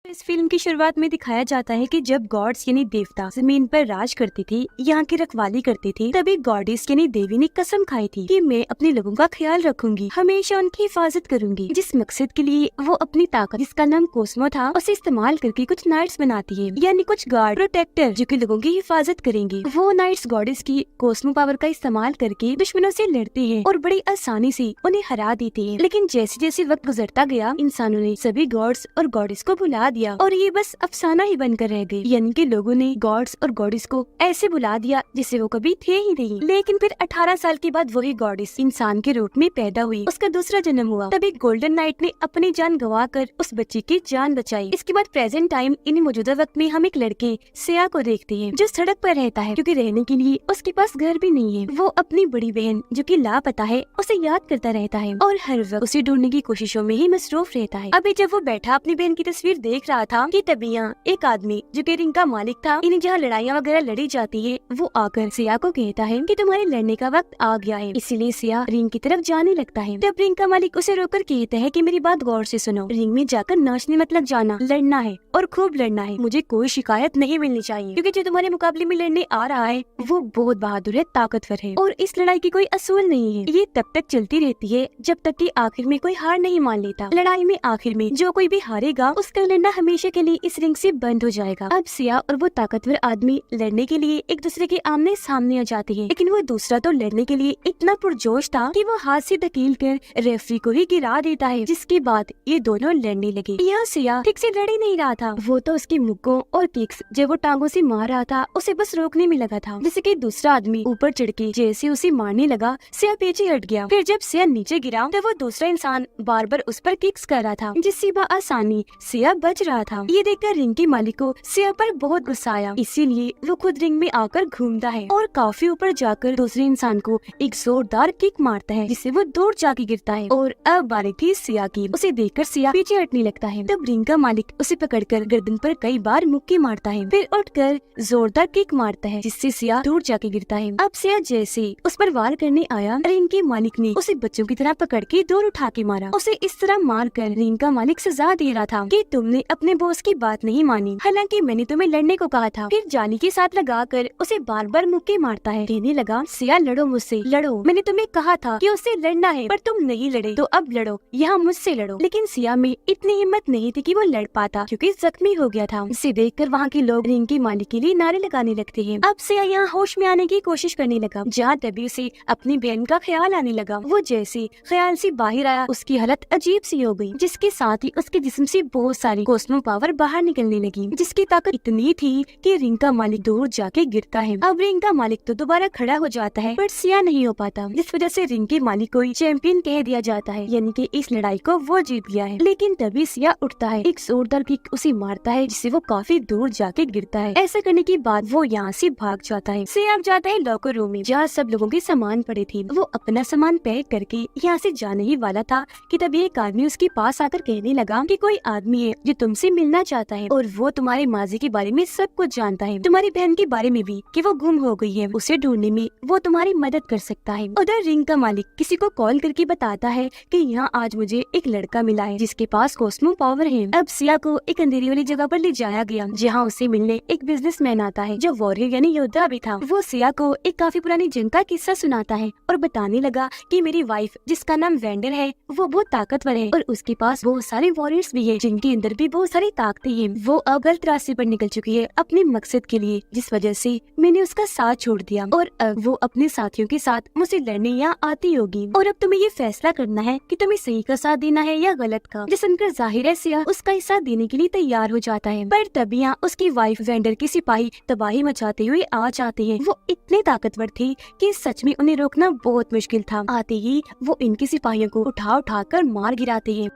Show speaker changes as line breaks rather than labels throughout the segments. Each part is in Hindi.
इस फिल्म की शुरुआत में दिखाया जाता है कि जब गॉड्स यानी देवता जमीन पर राज करती थी, यहाँ की रखवाली करती थी, तभी गॉडेस यानी देवी ने कसम खाई थी कि मैं अपने लोगों का ख्याल रखूंगी, हमेशा उनकी हिफाजत करूंगी। जिस मकसद के लिए वो अपनी ताकत, जिसका नाम कोस्मो था, उसे इस्तेमाल करके कुछ नाइट्स बनाती है, यानी कुछ गार्ड प्रोटेक्टर जो कि लोगों की हिफाजत करेंगे। वो नाइट्स गॉडेस की कोस्मो पावर का इस्तेमाल करके दुश्मनों से लड़ते हैं और बड़ी आसानी से उन्हें हरा देते हैं। लेकिन जैसे जैसे वक्त गुजरता गया, इंसानों ने सभी गॉड्स और गॉडेस को भुला दिया और ये बस अफसाना ही बनकर रह गई। यानी कि लोगों ने गॉड्स और गॉडेस को ऐसे भुला दिया जिसे वो कभी थे ही नहीं। लेकिन फिर 18 साल के बाद वही गॉडेस इंसान के रूप में पैदा हुई, उसका दूसरा जन्म हुआ। तभी गोल्डन नाइट ने अपनी जान गंवाकर उस बच्ची की जान बचाई। इसके बाद प्रेजेंट टाइम इन मौजूदा वक्त में हम एक लड़के सिया को देखते हैं जो सड़क पर रहता है क्योंकि रहने के लिए उसके पास घर भी नहीं है। वो अपनी बड़ी बहन जो कि लापता है उसे याद करता रहता है और हर वक्त उसे ढूंढने की कोशिशों में ही मसरूफ रहता है। अभी जब वो बैठा अपनी बहन की तस्वीर देख रहा था कि तभी यहाँ एक आदमी जो कि रिंग का मालिक था, इन्हें जहाँ लड़ाइयाँ वगैरह लड़ी जाती है, वो आकर सिया को कहता है कि तुम्हारे लड़ने का वक्त आ गया है। इसीलिए सिया रिंग की तरफ जाने लगता है। तब रिंग का मालिक उसे रोककर कहता है कि मेरी बात गौर से सुनो, रिंग में जाकर नाचने मत लग जाना, लड़ना है और खूब लड़ना है। मुझे कोई शिकायत नहीं मिलनी चाहिए क्योंकि जो तुम्हारे मुकाबले में लड़ने आ रहा है वो बहुत बहादुर है, ताकतवर है और इस लड़ाई की कोई असूल नहीं है। ये तब तक चलती रहती है जब तक कि आखिर में कोई हार नहीं मान लेता। लड़ाई में आखिर में जो कोई भी हारेगा उसका लड़ना हमेशा के लिए इस रिंग से बंद हो जाएगा। अब सिया और वो ताकतवर आदमी लड़ने के लिए एक दूसरे के आमने सामने आ जाते हैं, लेकिन वो दूसरा तो लड़ने के लिए इतना पुरजोश था कि वो हाथ से धकेल कर रेफरी को ही गिरा देता है, जिसके बाद ये दोनों लड़ने लगे। यह सिया ठीक से लड़ ही नहीं रहा था, वो तो उसके मुक्कों और किक्स जब वो टांगों से मार रहा था उसे बस रोकने में लगा था। जैसे कि दूसरा आदमी ऊपर चढ़ के जैसे उसे मारने लगा, सिया पीछे हट गया। फिर जब सिया नीचे गिरा तो वो दूसरा इंसान बार बार उस पर किक्स कर रहा था, जिससे आसानी सिया बच रहा था। ये देखकर रिंग के मालिक को सिया पर बहुत गुस्सा आया, इसीलिए वो खुद रिंग में आकर घूमता है और काफी ऊपर जाकर दूसरे इंसान को एक जोरदार किक मारता है, जिससे वो दूर जाके गिरता है। और अब बारी थी सिया की। उसे देखकर सिया पीछे हटने लगता है। तब रिंग का मालिक उसे पकड़कर गर्दन पर कई बार मुक्के मारता है, फिर उठकर जोरदार किक मारता है, जिससे सिया दूर जाके गिरता है। अब सिया जैसे उस पर वार करने आया, रिंग के मालिक ने उसे बच्चों की तरह पकड़ के दूर उठा के मारा। उसे इस तरह मार कर रिंग का मालिक सजा दे रहा था कि तुमने अपने बॉस की बात नहीं मानी, हालांकि मैंने तुम्हें लड़ने को कहा था। फिर जाली के साथ लगाकर उसे बार बार मुक्के मारता है, कहने लगा सिया लड़ो मुझसे, लड़ो, मैंने तुम्हें कहा था कि उससे लड़ना है पर तुम नहीं लड़े, तो अब लड़ो, यहाँ मुझसे लड़ो। लेकिन सिया में इतनी हिम्मत नहीं थी कि वो लड़ पाता क्योंकि जख्मी हो गया था। इसे देखकर वहाँ के लोग रिंग के मालिक के लिए नारे लगाने लगते हैं। अब सिया यहाँ होश में आने की कोशिश करने लगा, जहाँ तभी उसे अपनी बहन का ख्याल आने लगा। वो जैसे ख्याल से बाहर आया, उसकी हालत अजीब सी हो गई, जिसके साथ ही उसके जिस्म से बहुत सारी कोस्मो पावर बाहर निकलने लगी, जिसकी ताकत इतनी थी कि रिंग का मालिक दूर जाके गिरता है। अब रिंग का मालिक तो दोबारा खड़ा हो जाता है पर सिया नहीं हो पाता, जिस वजह से रिंग के मालिक को चैंपियन कह दिया जाता है, यानी कि इस लड़ाई को वो जीत गया है। लेकिन तभी सिया उठता है, एक जोरदार किक उसे मारता है, जिससे वो काफी दूर जाके गिरता है। ऐसा करने के बाद वो यहाँ से भाग जाता है। सिया अब जाता है लॉकर रूम में, जहाँ सब लोगों के सामान पड़े थे। वो अपना सामान पैक करके यहाँ से जाने ही वाला था कि तभी एक आदमी उसके पास आकर कहने लगा कि कोई आदमी है जो तुमसे मिलना चाहता है और वो तुम्हारे माजी के बारे में सब कुछ जानता है, तुम्हारी बहन के बारे में भी कि वो गुम हो गई है, उसे ढूंढने में वो तुम्हारी मदद कर सकता है। उधर रिंग का मालिक किसी को कॉल करके बताता है कि यहाँ आज मुझे एक लड़का मिला है जिसके पास कोस्मो पावर है। अब सिया को एक अंधेरी वाली जगह पर ले जाया गया, जहाँ उसे मिलने एक बिजनेसमैन आता है जो वॉरियर यानी योद्धा भी था। वो सिया को एक काफी पुरानी जंग का किस्सा सुनाता है और बताने लगा कि मेरी वाइफ जिसका नाम वेंडर है वो बहुत ताकतवर है और उसके पास बहुत सारे वॉरियर्स भी है, जिनके अंदर भी बहुत सारी ताकतें हैं। वो अब गलत रास्ते पर निकल चुकी है अपने मकसद के लिए, जिस वजह से मैंने उसका साथ छोड़ दिया और अब वो अपने साथियों के साथ मुझसे लड़ने यहाँ आती होगी और अब तुम्हें ये फैसला करना है कि तुम्हें सही का साथ देना है या गलत का। जिस सुनकर जाहिर है सिया उसका हिस्सा देने के लिए तैयार हो जाता है, पर तभी यहाँ उसकी वाइफ वेंडर के सिपाही तबाही मचाते हुए आ जाते हैं। वो इतने ताकतवर थे कि सच में उन्हें रोकना बहुत मुश्किल था। आते ही वो इनके सिपाहियों को उठा कर मार गिराते हैं।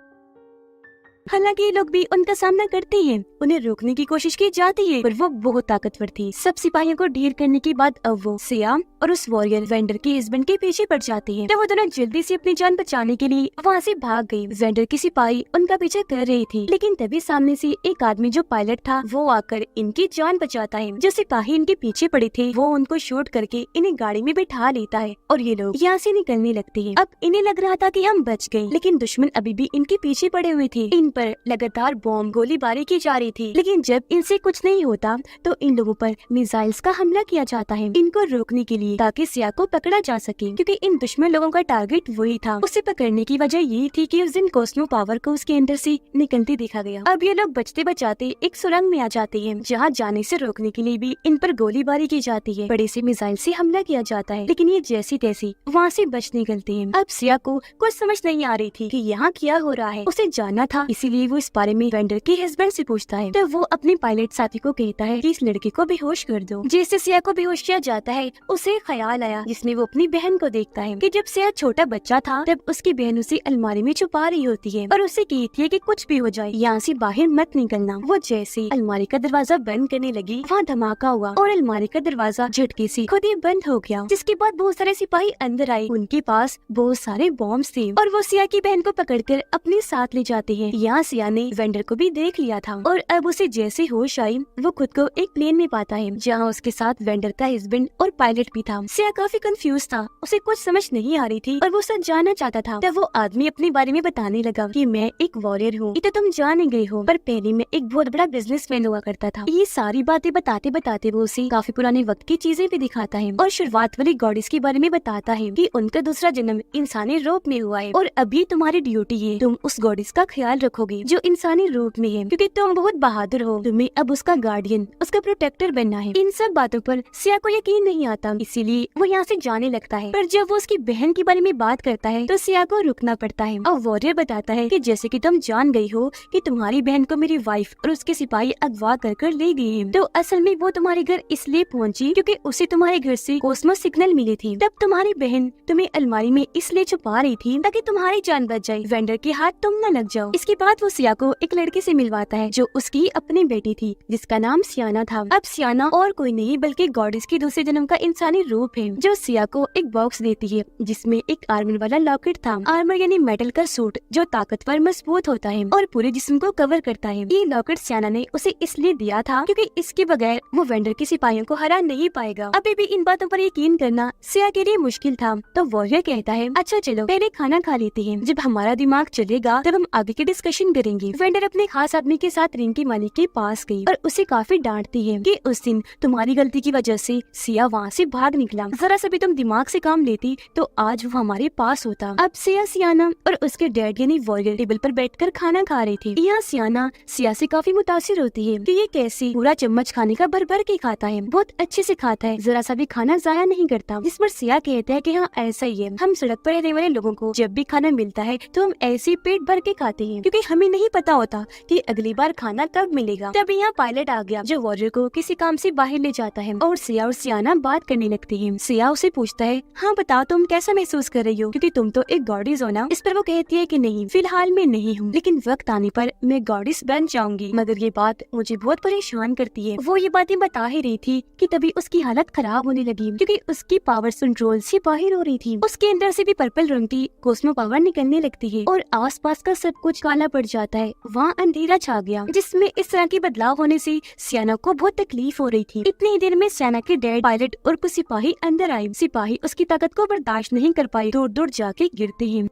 हालांकि ये लोग भी उनका सामना करते हैं, उन्हें रोकने की कोशिश की जाती है, पर वो बहुत ताकतवर थी। सब सिपाहियों को ढेर करने के बाद अब वो सिया और उस वॉरियर वेंडर के हस्बैंड के पीछे पड़ जाते हैं। तो वो दोनों जल्दी से अपनी जान बचाने के लिए वहाँ से भाग गई। वेंडर के सिपाही उनका पीछा कर रहे थे, लेकिन तभी सामने से एक आदमी जो पायलट था वो आकर इनकी जान बचाता है। जो सिपाही इनके पीछे पड़े थे वो उनको शूट करके इन्हें गाड़ी में बैठा लेता है और ये लोग यहाँ से निकलने लगते हैं। अब इन्हें लग रहा था कि हम बच गए, लेकिन दुश्मन अभी भी इनके पीछे पड़े हुए थे। इन पर लगातार बॉम्ब गोलीबारी की जा रही थी। लेकिन जब इनसे कुछ नहीं होता तो इन लोगों पर मिसाइल्स का हमला किया जाता है इनको रोकने के लिए, ताकि सिया को पकड़ा जा सके, क्योंकि इन दुश्मन लोगों का टारगेट वही था। उसे पकड़ने की वजह ये थी कि उस दिन कॉस्मो पावर को उसके अंदर से निकलते देखा गया। अब ये लोग बचते बचाते एक सुरंग में आ जाते हैं, जहाँ जाने से रोकने के लिए भी इन पर गोलीबारी की जाती है। बड़े से मिसाइल से हमला किया जाता है, लेकिन ये जैसी तैसी वहाँ से बच निकलते हैं। अब सिया को कुछ समझ नहीं आ रही थी कि यहाँ क्या हो रहा है। उसे जानना था, इसीलिए वो इस बारे में वेंडर के हस्बैंड से पूछता है। तो वो अपने पायलट साथी को कहता है कि इस लड़के को बेहोश कर दो। जैसे सिया को बेहोश किया जाता है, उसे ख्याल आया जिसमें वो अपनी बहन को देखता है कि जब सिया छोटा बच्चा था तब उसकी बहन उसे अलमारी में छुपा रही होती है और उसे कहती है कि कुछ भी हो जाए यहाँ से बाहर मत निकलना। वो जैसे अलमारी का दरवाजा बंद करने लगी, वहाँ धमाका हुआ और अलमारी का दरवाजा झटके से खुद ही बंद हो गया। जिसके बाद बहुत सारे सिपाही अंदर आए, उनके पास बहुत सारे बॉम्ब थे और वो सिया की बहन को पकड़कर अपने साथ ले जाते हैं। यहाँ सिया ने वेंडर को भी देख लिया था और अब उसे जैसे होश आई, वो खुद को एक प्लेन में पाता है, जहाँ उसके साथ वेंडर का हस्बैंड और पायलट भी था। सिया काफी कंफ्यूज था, उसे कुछ समझ नहीं आ रही थी और वो सच जानना चाहता था। तब वो आदमी अपने बारे में बताने लगा कि मैं एक वॉरियर हूँ, ये तो तुम जान ही गए हो, पर पहले मैं एक बहुत बड़ा बिजनेसमैन हुआ करता था। ये सारी बातें बताते बताते वो उसे काफी पुराने वक्त की चीजें भी दिखाता है और शुरुआत वाली गॉडेस के बारे में बताता है कि उनका दूसरा जन्म इंसानी रूप में हुआ है और अभी तुम्हारी ड्यूटी है, तुम उस गॉडेस का ख्याल रखोगे जो इंसानी रूप में है, क्योंकि तुम बहुत बहादुर हो, तुम्हें अब उसका गार्डियन, उसका प्रोटेक्टर बनना है। इन सब बातों पर सिया को यकीन नहीं आता, इसीलिए वो यहाँ से जाने लगता है। पर जब वो उसकी बहन के बारे में बात करता है तो सिया को रुकना पड़ता है और वॉरियर बताता है कि जैसे कि तुम जान गई हो कि तुम्हारी बहन को मेरी वाइफ और उसके सिपाही अगवा कर ले गए हैं, तो असल में वो तुम्हारे घर इसलिए पहुंची क्योंकि उसे तुम्हारे घर से कॉस्मो सिग्नल मिली थी। तब तुम्हारी बहन तुम्हें अलमारी में इसलिए छुपा रही थी ताकि तुम्हारी जान बच जाए, वेंडर के हाथ तुम न लग जाओ। इसके बाद वो सिया को एक लड़के से मिलवाता है जो उसकी अपनी बेटी थी, जिसका नाम सियाना था। अब सियाना और कोई नहीं बल्कि गॉडेस की दूसरे जन्म का इंसानी रूप है, जो सिया को एक बॉक्स देती है जिसमें एक आर्मर वाला लॉकेट था। आर्मर यानी मेटल का सूट जो ताकतवर मजबूत होता है और पूरे जिस्म को कवर करता है। ये लॉकेट सियाना ने उसे इसलिए दिया था क्योंकि इसके बगैर वो वेंडर के सिपाहियों को हरा नहीं पाएगा। अभी भी इन बातों पर यकीन करना सिया के लिए मुश्किल था, तो वॉरियर कहता है अच्छा चलो पहले खाना खा लेते हैं, जब हमारा दिमाग चलेगा तब हम आगे की डिस्कशन करेंगे। वेंडर अपने खास आदमी के साथ रिंग के मालिक के पास गई और उसे काफी डांटती है कि उस दिन तुम्हारी गलती की वजह से सिया वहाँ से भाग निकला, जरा सा भी तुम दिमाग से काम लेती तो आज वो हमारे पास होता। अब सियाना और उसके डैड यानी वॉरियर टेबल पर बैठकर खाना खा रहे थे। यहाँ सियाना सिया से काफी मुतासिर होती है कि ये कैसे पूरा चम्मच खाने का भर भर के खाता है, बहुत अच्छे से खाता है, जरा सा भी खाना जाया नहीं करता। जिस पर सिया कहता है कि हाँ ऐसा ही है, हम सड़क पर रहने वाले लोगों को जब भी खाना मिलता है तो हम ऐसे पेट भर के खाते हैं क्योंकि हमें नहीं पता होता कि अगली बार खाना कब मिलेगा। तब यहाँ पायलट आ गया जो वॉरियर को किसी काम से बाहर ले जाता है और सिया और सियाना बात करने लगती है। सिया उसे पूछता है हाँ बताओ तुम कैसा महसूस कर रही हो, क्योंकि तुम तो एक गॉडेस हो ना। इस पर वो कहती है कि नहीं फिलहाल मैं नहीं हूँ, लेकिन वक्त आने पर मैं गॉडेस बन जाऊंगी। मगर ये बात मुझे बहुत परेशान करती है। वो ये बातें बता ही रही थी कि तभी उसकी हालत खराब होने लगी क्योंकि उसकी पावर कंट्रोल से बाहर हो रही थी। उसके अंदर से भी पर्पल रंग की कॉस्मो पावर निकलने लगती है और आसपास का सब कुछ काला पड़ जाता है। वहाँ अंधेरा छा गया जिसमें इस तरह के बदलाव होने से सियाना को बहुत तकलीफ हो रही थी। इतनी देर में सियाना के डैड पायलट और कुछ सिपाही अंदर आए। सिपाही उसकी ताकत को बर्दाश्त नहीं कर पाए, दूर दूर जाके गिरते हैं।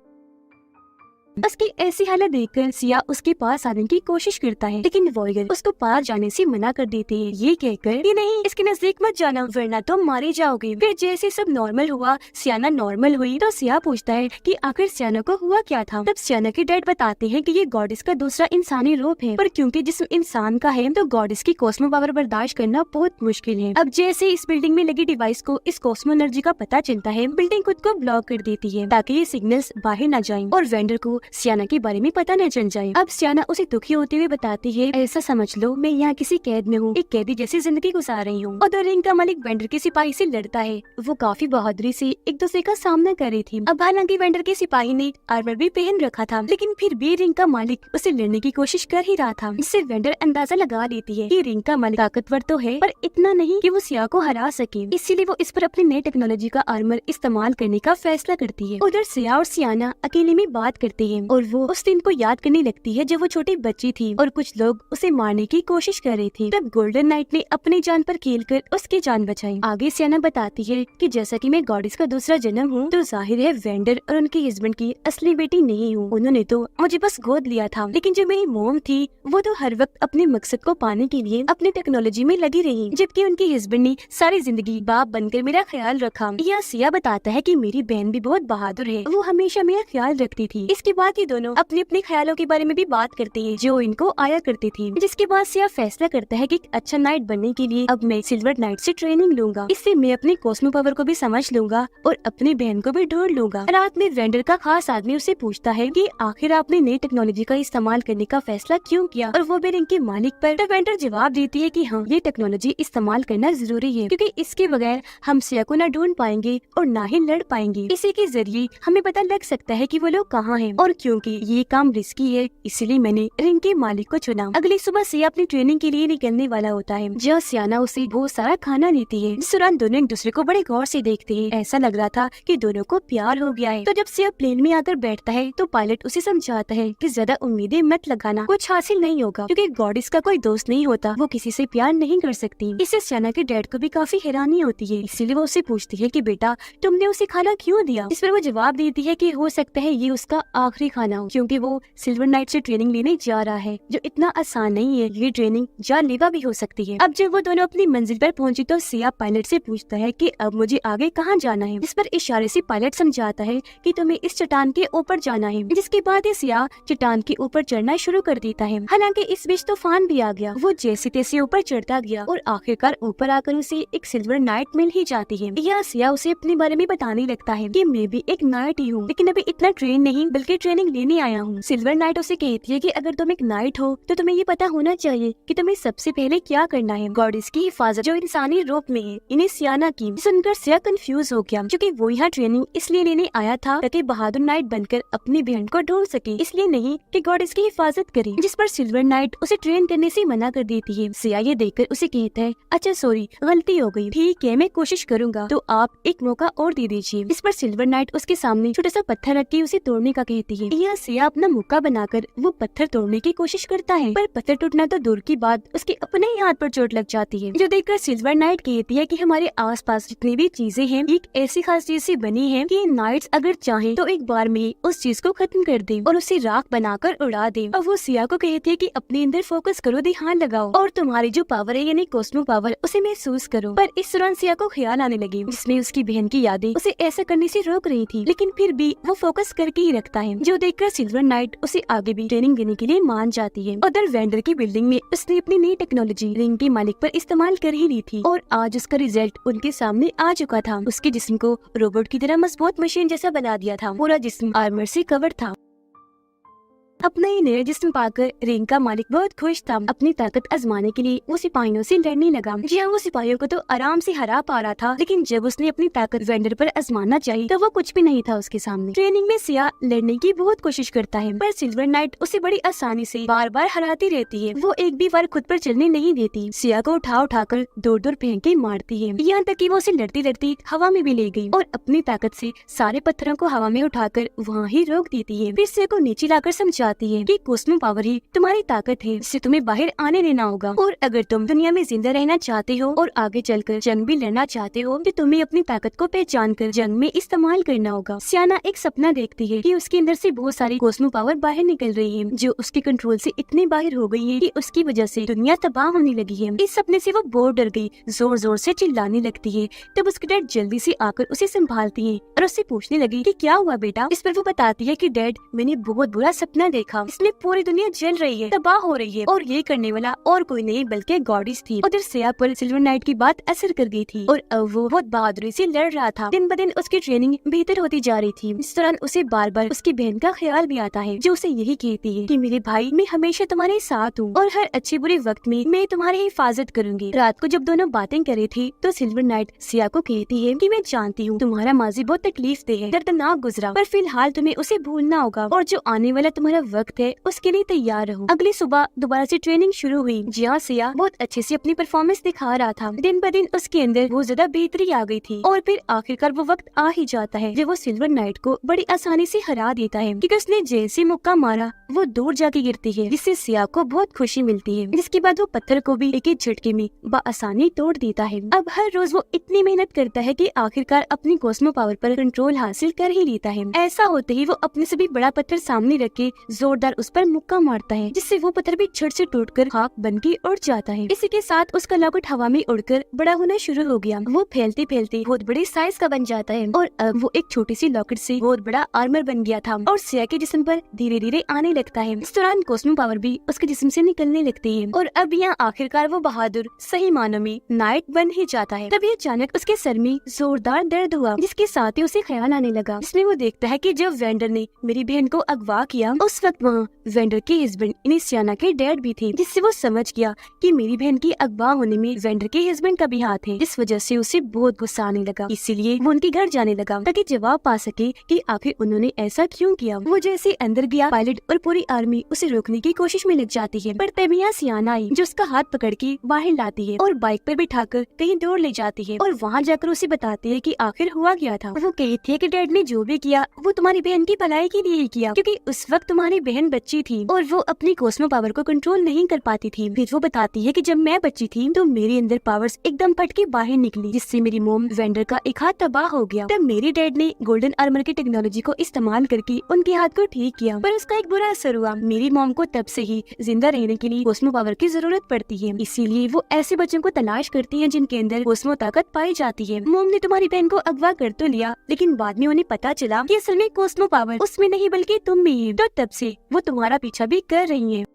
उसकी ऐसी हालत देखकर सिया उसके पास आने की कोशिश करता है, लेकिन वॉरियर उसको पार जाने से मना कर देते हैं, ये कहकर कि नहीं इसके नजदीक मत जाना वरना तुम मारे जाओगे। फिर जैसे सब नॉर्मल हुआ, सियाना नॉर्मल हुई, तो सिया पूछता है कि आखिर सियाना को हुआ क्या था। तब सियाना के डैड बताते हैं कि ये गॉडेस का दूसरा इंसानी रूप है, पर क्योंकि जिस्म इंसान का है तो गॉडेस की कॉस्मो पावर बर्दाश्त करना बहुत मुश्किल है। अब जैसे इस बिल्डिंग में लगी डिवाइस को इस कॉस्मो एनर्जी का पता चलता है, बिल्डिंग खुद को ब्लॉक कर देती है ताकि ये सिग्नल्स बाहर न जाएं और वेंडर को सियाना के बारे में पता न चल जाए। अब सियाना उसे दुखी होते हुए बताती है ऐसा समझ लो मैं यहाँ किसी कैद में हूँ, एक कैदी जैसी जिंदगी गुजार रही हूँ। उधर रिंग का मालिक वेंडर के सिपाही से लड़ता है। वो काफी बहादुरी से एक दूसरे का सामना कर रही थी। अब हालांकि वेंडर के सिपाही ने आर्मर भी पहन रखा था, लेकिन फिर भी रिंग का मालिक उसे लड़ने की कोशिश कर ही रहा था। इससे वेंडर अंदाजा लगा लेती है कि रिंग का मालिक ताकतवर तो है पर इतना नहीं कि वो सिया को हरा सके, इसीलिए वो इस पर अपनी नई टेक्नोलॉजी का आर्मर इस्तेमाल करने का फैसला करती है। उधर सिया और सियाना अकेले में बात करते हैं। हैं और वो उस दिन को याद करने लगती है जब वो छोटी बच्ची थी और कुछ लोग उसे मारने की कोशिश कर रहे थे। तब गोल्डन नाइट ने अपनी जान पर खेलकर उसकी जान बचाई। आगे सियाना बताती है कि जैसा कि मैं गॉडेस का दूसरा जन्म हूँ, तो जाहिर है वेंडर और उनके हस्बैंड की असली बेटी नहीं हूँ। उन्होंने तो मुझे बस गोद लिया था, लेकिन जो मेरी मोम थी वो तो हर वक्त अपने मकसद को पाने के लिए अपनी टेक्नोलॉजी में लगी रही, जबकि उनके हस्बैंड ने सारी जिंदगी बाप बनकर मेरा ख्याल रखा। यह सिया बताता है कि मेरी बहन भी बहुत बहादुर है, वो हमेशा मेरा ख्याल रखती थी। इसके बाद ये दोनों अपने अपने ख्यालों के बारे में भी बात करते हैं जो इनको आया करती थी, जिसके बाद सिया फैसला करता है कि एक अच्छा नाइट बनने के लिए अब मैं सिल्वर नाइट से ट्रेनिंग लूंगा। इससे मैं अपने कॉस्मो पावर को भी समझ लूंगा और अपनी बहन को भी ढूंढ लूंगा। रात में वेंडर का खास आदमी उसे पूछता है कि आखिर आपने नई टेक्नोलॉजी का इस्तेमाल करने का फैसला क्यों किया, और वो भी रिंग के मालिक पर। तो वेंडर जवाब देती है कि हाँ, ये टेक्नोलॉजी इस्तेमाल करना जरूरी है, क्योंकि इसके बगैर हम सिया को न ढूंढ पाएंगे और न ही लड़ पाएंगे। इसी के जरिए हमें पता लग सकता है कि वो लोग कहाँ हैं, और क्योंकि ये काम रिस्की है इसलिए मैंने रिंग के मालिक को चुना। अगली सुबह सिया अपनी ट्रेनिंग के लिए निकलने वाला होता है, जहाँ सियाना उसे बहुत सारा खाना देती है। इस दौरान दोनों एक दूसरे को बड़े गौर से देखते हैं। ऐसा लग रहा था कि दोनों को प्यार हो गया है। तो जब सिया प्लेन में आकर बैठता है तो पायलट उसे समझाता है कि ज्यादा उम्मीदें मत लगाना, कुछ हासिल नहीं होगा, क्योंकि गॉडेस का कोई दोस्त नहीं होता, वो किसी से प्यार नहीं कर सकती। इससे सियाना के डैड को भी काफी हैरानी होती है, इसीलिए वो उसे पूछती है कि बेटा तुमने उसे खाना क्यों दिया। इस पर वो जवाब देती है कि हो सकता है ये उसका आखिरी खाना हो, क्योंकि वो सिल्वर नाइट से ट्रेनिंग लेने जा रहा है, जो इतना आसान नहीं है। ये ट्रेनिंग जानलेवा भी हो सकती है। अब जब वो दोनों अपनी मंजिल पर पहुंची तो सिया पायलट से पूछता है कि अब मुझे आगे कहाँ जाना है। इस पर इशारे से पायलट समझाता है कि तुम्हें इस चट्टान के ऊपर जाना है। जिसके बाद ये सिया चट्टान के ऊपर चढ़ना शुरू कर देता है। हालांकि इस बीच तूफान भी आ गया। वो जैसे तैसे ऊपर चढ़ता गया और आखिरकार ऊपर आकर उसे एक सिल्वर नाइट मिल ही जाती है। यह सिया उसे अपने बारे में बताने लगता है कि मैं भी एक नाइट ही हूँ, लेकिन अभी इतना ट्रेन नहीं बल्कि ट्रेनिंग लेने आया हूँ। सिल्वर नाइट उसे कहती है कि अगर तुम एक नाइट हो तो तुम्हें ये पता होना चाहिए कि तुम्हें सबसे पहले क्या करना है। गॉडेस की हिफाजत जो इंसानी रूप में है, इन्हें सियाना की। सुनकर सिया कंफ्यूज हो गया, क्योंकि वो यहाँ ट्रेनिंग इसलिए लेने आया था ताकि बहादुर नाइट बनकर अपनी बहन को ढूंढ सके, इसलिए नहीं कि गॉडेस की हिफाजत करे। जिस पर सिल्वर नाइट उसे ट्रेन करने से मना कर देती है। सिया ये देखकर उसे कहता है, अच्छा सॉरी, गलती हो गई, ठीक है मैं कोशिश करूंगा, तो आप एक मौका और दे दीजिए। इस पर सिल्वर नाइट उसके सामने छोटा सा पत्थर रख के उसे तोड़ने का कहती है। यह सिया अपना मौका बनाकर वो पत्थर तोड़ने की कोशिश करता है, पर पत्थर टूटना तो दूर की बात, उसके अपने ही हाथ पर चोट लग जाती है। जो देखकर सिल्वर नाइट कहती है कि हमारे आसपास जितनी भी चीजें हैं एक ऐसी खास चीज से बनी है कि नाइट्स अगर चाहें तो एक बार में उस चीज को खत्म कर दे और उसे राख बनाकर उड़ा दे। और वो सिया को कहती है कि अपने अंदर फोकस करो, ध्यान लगाओ और तुम्हारी जो पावर है यानी कॉस्मो पावर उसे महसूस करो। पर इस दौरान सिया को ख्याल आने लगे जिसमें उसकी बहन की यादें उसे ऐसा करने से रोक रही थी, लेकिन फिर भी वो फोकस करके ही रखता है। जो देखकर सिल्वर नाइट उसे आगे भी ट्रेनिंग देने के लिए मान जाती है। उधर वेंडर की बिल्डिंग में उसने अपनी नई टेक्नोलॉजी रिंग के मालिक पर इस्तेमाल कर ही ली थी और आज उसका रिजल्ट उनके सामने आ चुका था। उसके जिस्म को रोबोट की तरह मजबूत मशीन जैसा बना दिया था। पूरा जिस्म आर्मर से कवर था। अपना ही नया जिस्म पाकर रिंग का मालिक बहुत खुश था। अपनी ताकत आजमाने के लिए वो सिपाहियों से लड़ने लगा। जी हाँ, वो सिपाहियों को तो आराम से हरा पा रहा था, लेकिन जब उसने अपनी ताकत वेंडर पर आजमाना चाहिए तो वो कुछ भी नहीं था उसके सामने। ट्रेनिंग में सिया लड़ने की बहुत कोशिश करता है, पर सिल्वर नाइट उसे बड़ी आसानी से बार बार हराती रहती है। वो एक भी बार खुद पर चलने नहीं देती। सिया को उठा उठाकर दूर दूर फेंक के मारती है, यहाँ तक कि वो उसे लड़ती लड़ती हवा में भी ले गई और अपनी ताकत से सारे पत्थरों को हवा में उठाकर वहाँ ही रोक देती है। फिर सिया को नीचे लाकर समझाती है कि कॉस्मो पावर ही तुम्हारी ताकत है, जिससे तुम्हें बाहर आने देना होगा। और अगर तुम दुनिया में जिंदा रहना चाहते हो और आगे चलकर जंग भी लड़ना चाहते हो तो तुम्हें अपनी ताकत को पहचान कर जंग में इस्तेमाल करना होगा। सियाना एक सपना देखती है कि उसके अंदर से बहुत सारी कॉस्मो पावर बाहर निकल रही है, जो उसके कंट्रोल से इतनी बाहर हो गई है कि उसकी वजह से दुनिया तबाह होने लगी है। इस सपने से वो बहुत डर गई, जोर जोर से चिल्लाने लगती है। तब उसके डैड जल्दी से आकर उसे संभालती है और उससे पूछने लगी कि क्या हुआ बेटा। इस पर वो बताती है कि डैड, मैंने बहुत बुरा सपना देखा, इसमें पूरी दुनिया जल रही है, तबाह हो रही है और ये करने वाला और कोई नहीं बल्कि गॉडेस थी। उधर सिया पर सिल्वर नाइट की बात असर कर गई थी और अब वो बहुत बहादुरी से लड़ रहा था। दिन ब दिन उसकी ट्रेनिंग बेहतर होती जा रही थी। इस दौरान उसे बार बार उसकी बहन का ख्याल भी आता है, जो उसे यही कहती है कि मेरे भाई, मैं हमेशा तुम्हारे साथ हूँ और हर अच्छे बुरे वक्त में मैं तुम्हारी हिफाजत करूंगी। रात को जब दोनों बातें कर रही थी तो सिल्वर नाइट सिया को कहती है कि मैं जानती हूँ तुम्हारा माजी बहुत तकलीफ दे है, दर्दनाक गुजरा, पर फिलहाल तुम्हें उसे भूलना होगा और जो आने वाला तुम्हारा वक्त है उसके लिए तैयार रहो। अगली सुबह दोबारा से ट्रेनिंग शुरू हुई, जहाँ सिया बहुत अच्छे से अपनी परफॉर्मेंस दिखा रहा था। दिन ब दिन उसके अंदर बहुत ज्यादा बेहतरी आ गई थी और फिर आखिरकार वो वक्त आ ही जाता है जब वो सिल्वर नाइट को बड़ी आसानी से हरा देता है, क्योंकि उसने जैसे मुक्का मारा वो दूर जाके गिरती है, जिससे सिया को बहुत खुशी मिलती है। जिसके बाद वो पत्थर को भी एक ही झटके में बआसानी तोड़ देता है। अब हर रोज वो इतनी मेहनत करता है कि आखिरकार अपनी कॉस्मो पावर पर कंट्रोल हासिल कर ही लेता है। ऐसा होते ही वो अपने से भी बड़ा पत्थर सामने रख के जोरदार उस पर मुक्का मारता है, जिससे वो पत्थर भी झट से टूटकर खाक बन के उड़ जाता है। इसी के साथ उसका लॉकेट हवा में उड़कर बड़ा होना शुरू हो गया। वो फैलते फैलते बहुत बड़े साइज का बन जाता है और अब वो एक छोटी सी लॉकेट से बहुत बड़ा आर्मर बन गया था और सिया के जिस्म पर धीरे धीरे आने लगता है। इस दौरान कॉस्मो पावर भी उसके जिस्म से निकलने लगती है और अब यहाँ आखिरकार वो बहादुर सही मानों में नाइट बन ही जाता है। तभी अचानक उसके सर में जोरदार दर्द हुआ, जिसके साथ ही उसे ख्याल आने लगा। इसमें वो देखता है कि जब वेंडर ने मेरी बहन को अगवा किया उस वक्त वहाँ वेंडर के हस्बैंड यानी सियाना के डैड भी थे, जिससे वो समझ गया कि मेरी बहन की अगवा होने में वेंडर के हस्बैंड का भी हाथ है। इस वजह से उसे बहुत गुस्सा आने लगा, इसीलिए वो उनके घर जाने लगा ताकि जवाब पा सके कि आखिर उन्होंने ऐसा क्यों किया। वो जैसे अंदर गया, पायलट और पूरी आर्मी उसे रोकने की कोशिश में लग जाती है, पर तभी यहाँ सियाना आई जो उसका हाथ पकड़ के बाहर लाती है और बाइक पर बिठाकर कहीं दूर ले जाती है और वहाँ जाकर उसे बताती है कि आखिर हुआ क्या था। वो कहती है कि डैड ने जो भी किया वो तुम्हारी बहन की भलाई के लिए ही किया, क्योंकि उस वक्त तुम्हारी बहन बच्ची थी और वो अपनी कॉस्मो पावर को कंट्रोल नहीं कर पाती थी। फिर वो बताती है कि जब मैं बच्ची थी तो मेरे अंदर पावर्स एकदम फट के बाहर निकली, जिससे मेरी मोम वेंडर का एक हाथ तबाह हो गया। तब मेरे डैड ने गोल्डन आर्मर की टेक्नोलॉजी को इस्तेमाल करके उनके हाथ को ठीक किया, पर उसका एक बुरा असर हुआ। मेरी मोम को तब से ही जिंदा रहने के लिए कॉस्मो पावर की जरूरत पड़ती है, इसीलिए वो ऐसे बच्चों को तलाश करती है जिनके अंदर कॉस्मो ताकत पाई जाती है। मोम ने तुम्हारी बहन को अगवा कर तो लिया, लेकिन बाद में उन्हें पता चला कि असल में कॉस्मो पावर उसमें नहीं बल्कि तुम में है, तो तब से वो तुम्हारा पीछा भी कर रही है।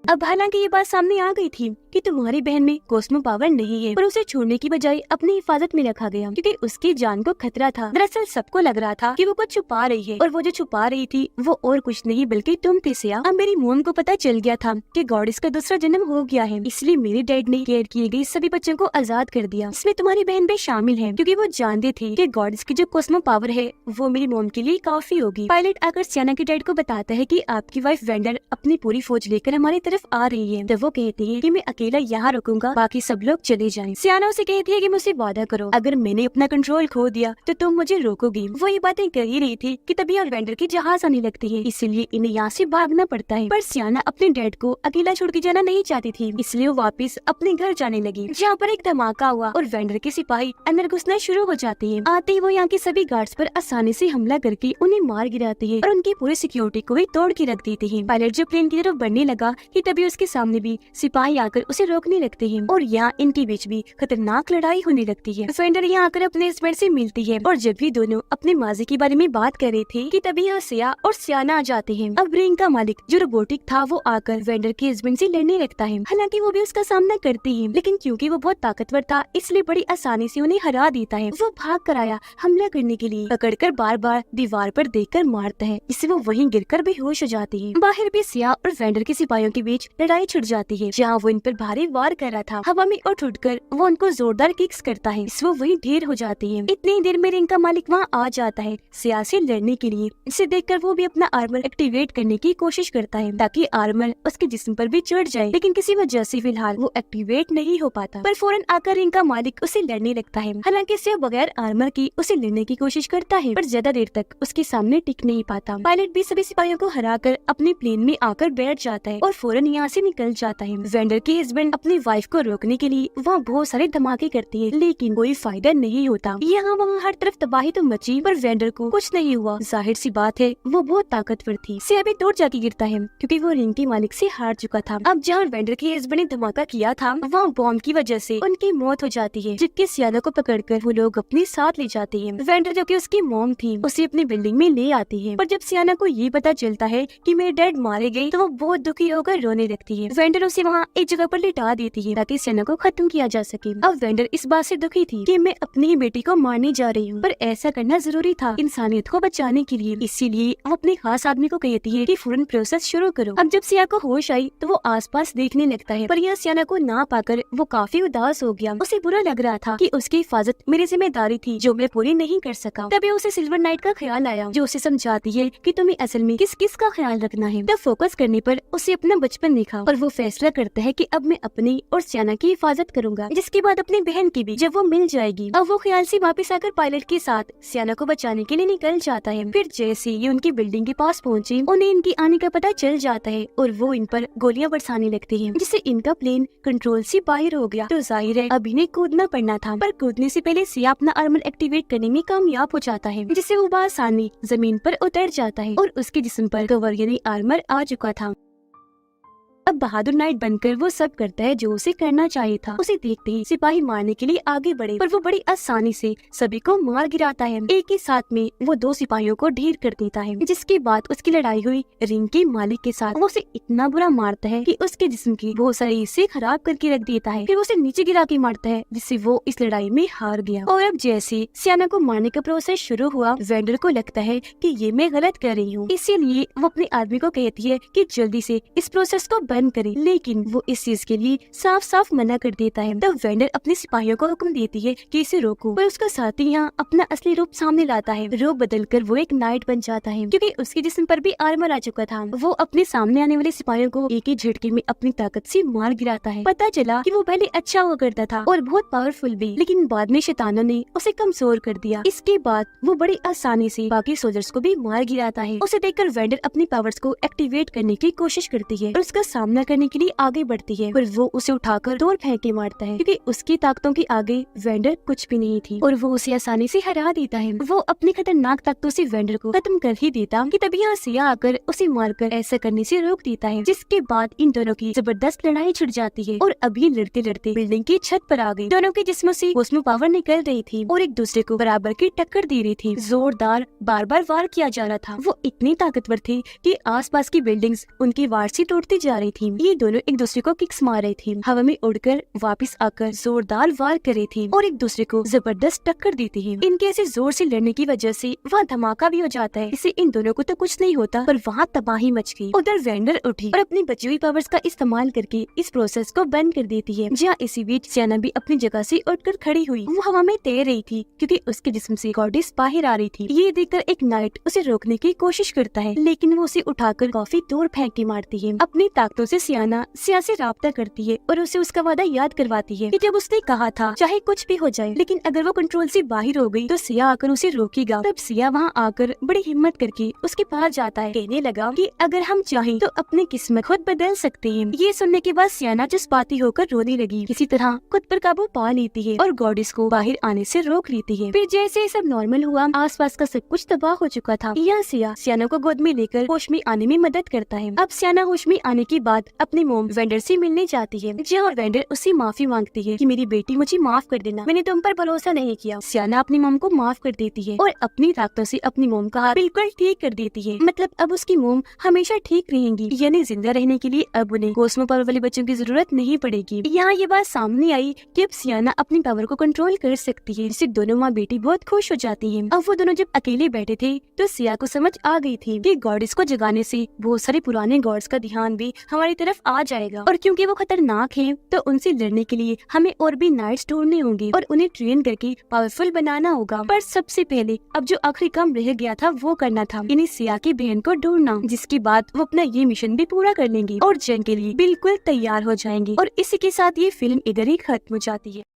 अब हालांकि ये बात सामने आ गई थी कि तुम्हारी बहन में कॉस्मो पावर नहीं है, पर उसे छोड़ने की बजाय अपनी हिफाजत में रखा गया क्योंकि उसकी जान को खतरा था। दरअसल सबको लग रहा था कि वो कुछ छुपा रही है और वो जो छुपा रही थी वो और कुछ नहीं बल्कि तुम थे सिया। अब मेरी मोम को पता चल गया था कि गॉडेस का दूसरा जन्म हो गया है, इसलिए मेरे डैड ने केयर किए गए सभी बच्चों को आजाद कर दिया। इसमें तुम्हारी बहन भी शामिल है, क्योंकि वो जानते थे कि गॉडेस की जो कॉस्मो पावर है वो मेरी मोम के लिए काफी होगी। पायलट आकर सियाना के डैड को बताता है कि आपकी वाइफ वेंडर अपनी पूरी फौज लेकर हमारी तरफ आ रही है। तब वो कहती है कि मैं अकेला यहाँ रुकूंगा, बाकी सब लोग चले जाएं। सियाना उसे कहती है कि मुझसे वादा करो, अगर मैंने अपना कंट्रोल खो दिया तो तुम मुझे रोकोगी। वो ये बातें कर ही रही थी कि तभी वेंडर की जहाज आने लगती है, इसीलिए इन्हें यहाँ से भागना पड़ता है। पर सियाना अपने डैड को अकेला छोड़ के जाना नहीं चाहती थी, इसलिए वो वापस अपने घर जाने लगी, जहाँ पर एक धमाका हुआ और वेंडर के सिपाही अंदर घुसना शुरू हो जाते हैं। आते ही वो यहाँ के सभी गार्ड्स पर आसानी से हमला करके उन्हें मार गिराती है और उनकी पूरी सिक्योरिटी को भी तोड़ के रख देती है। पायलट जो प्लेन की तरफ बढ़ने लगा कि तभी उसके सामने भी सिपाही आकर उसे रोकने लगते हैं और यहाँ इनके बीच भी खतरनाक लड़ाई होने लगती है। वेंडर यहाँ आकर अपने हस्बैंड से मिलती है और जब भी दोनों अपने माजी के बारे में बात कर रहे थे कि तभी यहाँ सिया और सियाना आ जाते हैं। अब रिंग का मालिक जो रोबोटिक था वो आकर वेंडर के हस्बैंड से लड़ने लगता है। हालांकि वो भी उसका सामना करती है, लेकिन क्योंकि वो बहुत ताकतवर था इसलिए बड़ी आसानी से उन्हें हरा देता है। वो भाग कर आया हमला करने के लिए, पकड़कर बार बार दीवार पर देखकर मारता है, इससे वो वहीं गिरकर बेहोश हो जाती है। बाहर भी सिया और वेंडर के सिपाहियों के बीच लड़ाई छिड़ जाती है, जहाँ वो इन पर भारी वार कर रहा था। हवा में उठकर वो उनको जोरदार किक्स करता है, इससे वो वहीं ढेर हो जाती है। इतनी देर में रिंग का मालिक वहाँ आ जाता है सिया से लड़ने के लिए। इसे देखकर वो भी अपना आर्मर एक्टिवेट करने की कोशिश करता है ताकि आर्मर उसके जिस्म पर भी चढ़ जाए, लेकिन किसी वजह से फिलहाल वो एक्टिवेट नहीं हो पाता। पर फौरन आकर रिंग का मालिक उसे लड़ने लगता है। हालांकि सिया बगैर आर्मर की उसे लड़ने की कोशिश करता है, पर ज्यादा देर तक उसके सामने टिक नहीं पाता। पायलट भी सभी सिपाहियों को हराकर अपने प्लेन में आकर बैठ जाता है और फौरन यहाँ से निकल जाता है। वेंडर के हस्बैंड अपनी वाइफ को रोकने के लिए वहाँ बहुत सारे धमाके करती है, लेकिन कोई फायदा नहीं होता। यहाँ वहाँ हर तरफ तबाही तो मची, पर वेंडर को कुछ नहीं हुआ। जाहिर सी बात है वो बहुत ताकतवर थी। सिया भी दूर जाके गिरता है क्योंकि वो रिंग के मालिक से हार चुका था। अब जहाँ वेंडर के हस्बैंड ने धमाका किया था वहाँ बॉम्ब की वजह से उनकी मौत हो जाती है, जबकि सियाना को पकड़कर वो लोग अपने साथ ले जाते हैं। वेंडर जो कि उसकी मॉम थी उसे अपनी बिल्डिंग में ले आती है, पर जब सियाना को ये पता चलता है कि मेरे डैड मारे गए तो वो बहुत दुखी होकर रोने लगती है। वेंडर उसे वहाँ एक जगह पर लिटा देती है ताकि सियाना को खत्म किया जा सके। अब वेंडर इस बात से दुखी थी कि मैं अपनी ही बेटी को मारने जा रही हूँ, पर ऐसा करना जरूरी था इंसानियत को बचाने के लिए। इसीलिए वो अपने खास आदमी को कहती है कि फौरन प्रोसेस शुरू करो। अब जब सिया को होश आई तो वो आसपास देखने लगता है, पर यहाँ सियाना को ना पाकर वो काफी उदास हो गया। उसे बुरा लग रहा था कि उसकी हिफाजत मेरी जिम्मेदारी थी जो मैं पूरी नहीं कर सका। तभी उसे सिल्वर नाइट का ख्याल आया जो उसे समझाती है कि तुम्हें असल में किस किस का ख्याल रखना है। तब फोकस करने पर उसे अपना बचपन दिखा और वो फैसला करता है कि अब मैं अपनी और सियाना की हिफाजत करूंगा, जिसके बाद अपनी बहन की भी जब वो मिल जाएगी। अब वो ख्याल से वापस आकर पायलट के साथ सियाना को बचाने के लिए निकल जाता है। फिर जैसे ये उनकी बिल्डिंग के पास पहुँचे उन्हें इनकी आने का पता चल जाता है और वो इन पर गोलियां बरसाने लगती है, जिससे इनका प्लेन कंट्रोल से बाहर हो गया। तो जाहिर है अब इन्हें कूदना पड़ना था, पर कूदने से पहले सिया अपना आर्मर एक्टिवेट करने में कामयाब हो जाता है, जिससे वो बआसानी जमीन पर उतर जाता है और उसके जिस्म पर कवर यानी आर्मर आ चुका था। अब बहादुर नाइट बनकर वो सब करता है जो उसे करना चाहिए था। उसे देखते ही सिपाही मारने के लिए आगे बढ़े, पर वो बड़ी आसानी से सभी को मार गिराता है। एक ही साथ में वो 2 सिपाहियों को ढेर कर देता है, जिसके बाद उसकी लड़ाई हुई रिंग के मालिक के साथ। वो उसे इतना बुरा मारता है कि उसके जिस्म की बहुत सारे हिस्से खराब करके रख देता है। फिर उसे नीचे गिरा के मारता है, जिससे वो इस लड़ाई में हार गया। और अब जैसे सियाना को मारने का प्रोसेस शुरू हुआ, वेंडर को लगता है कि ये मैं गलत कर रही हूँ, इसीलिए वो अपने आदमी को कहती है कि जल्दी से इस प्रोसेस को बंद करे, लेकिन वो इस चीज के लिए साफ साफ मना कर देता है। तब वेंडर अपने सिपाहियों को हुक्म देती है कि इसे रोको, पर उसका साथी यहाँ अपना असली रूप सामने लाता है। रूप बदलकर वो एक नाइट बन जाता है, क्योंकि उसके जिस्म पर भी आर्मर आ चुका था। वो अपने सामने आने वाले सिपाहियों को एक ही झटके में अपनी ताकत से मार गिराता है। पता चला कि वो पहले अच्छा हुआ करता था और बहुत पावरफुल भी, लेकिन बाद में शैतानों ने उसे कमजोर कर दिया। इसके बाद वो बड़ी आसानी से बाकी सोल्जर्स को भी मार गिराता है। उसे देखकर वेंडर अपनी पावर्स को एक्टिवेट करने की कोशिश करती है और उसका सामना करने के लिए आगे बढ़ती है, पर वो उसे उठाकर दूर फेंक के मारता है, क्योंकि उसकी ताकतों के आगे वेंडर कुछ भी नहीं थी और वो उसे आसानी से हरा देता है। वो अपनी खतरनाक ताकतों से वेंडर को खत्म कर ही देता कि तभी यहाँ सिया आकर उसे मारकर ऐसा करने से रोक देता है, जिसके बाद इन दोनों की जबरदस्त लड़ाई छिड़ जाती है और अभी लड़ते लड़ते बिल्डिंग की छत पर आ गई। दोनों के जिस्मों से कॉस्मो पावर निकल रही थी और एक दूसरे को बराबर की टक्कर दे रही थी। जोरदार बार बार वार किया जा रहा था। वो इतनी ताकतवर थे कि आसपास की बिल्डिंग्स उनकी वार से टूटती जा रही थी। ये दोनों एक दूसरे को किक्स मार रही थी, हवा में उड़कर वापस आकर जोरदार वार कर रही थी और एक दूसरे को जबरदस्त टक्कर देती है। इनके ऐसे जोर से लड़ने की वजह से वहाँ धमाका भी हो जाता है। इससे इन दोनों को तो कुछ नहीं होता, पर वहाँ तबाही मच गई। उधर वेंडर उठी और अपनी बची हुई पावर्स का इस्तेमाल करके इस प्रोसेस को बंद कर देती है। जहाँ इसी बीच सियाना भी अपनी जगह से उठकर खड़ी हुई। वो हवा में तैर रही थी क्योंकि उसके जिस्म से गॉडेस बाहर आ रही थी। ये देखकर एक नाइट उसे रोकने की कोशिश करता है, लेकिन वो उसे उठाकर काफी दूर फेंक के मारती है। अपनी ताकतों से सियाना सिया से राब्ता करती है और उसे उसका वादा याद करवाती है कि जब उसने कहा था चाहे कुछ भी हो जाए, लेकिन अगर वो कंट्रोल से बाहर हो गई तो सिया आकर उसे रोकेगा। तब सिया वहाँ आकर बड़ी हिम्मत करके उसके पास जाता है, कहने लगा कि अगर हम चाहें तो अपनी किस्मत खुद बदल सकते हैं। ये सुनने के बाद सियाना जज्बाती होकर रोने लगी। किसी तरह खुद पर काबू पा लेती है और गॉडेस को बाहर आने से रोक लेती है। फिर जैसे सब नॉर्मल हुआ, आसपास का सब कुछ तबाह हो चुका था। यहाँ सियाना को गोद में लेकर होश में आने में मदद करता है। अब सियाना होश में आने के बाद अपनी मोम वेंडर से मिलने जाती है, जहाँ वेंडर उससे माफी मांगती है कि मेरी बेटी मुझे माफ कर देना, मैंने तुम पर भरोसा नहीं किया। सियाना अपनी मोम को माफ कर देती है और अपनी ताकतों से अपनी मोम का हाल बिल्कुल ठीक कर देती है। मतलब अब उसकी मोम हमेशा ठीक रहेंगी, यानी जिंदा रहने के लिए अब उन्हें कॉस्मो पावर वाले बच्चों की जरूरत नहीं पड़ेगी। यहाँ ये बात सामने आई कि अब सियाना अपनी पावर को कंट्रोल कर सकती है, जिससे दोनों माँ बेटी बहुत खुश हो जाती है। अब वो दोनों जब अकेले बैठे थे तो सिया को समझ आ गई थी कि गॉडेस को जगाने से बहुत सारे पुराने गॉड्स का ध्यान भी हमारी तरफ आ जाएगा, और क्योंकि वो खतरनाक हैं तो उनसे लड़ने के लिए हमें और भी नाइट्स ढूंढने होंगे और उन्हें ट्रेन करके पावरफुल बनाना होगा। पर सबसे पहले अब जो आखिरी काम रह गया था वो करना था, यानी सिया की बहन को ढूंढना, जिसके बाद वो अपना ये मिशन भी पूरा कर लेंगी और जंग के लिए बिल्कुल तैयार हो जाएंगी। और इसी के साथ ये फिल्म इधर ही खत्म हो जाती है।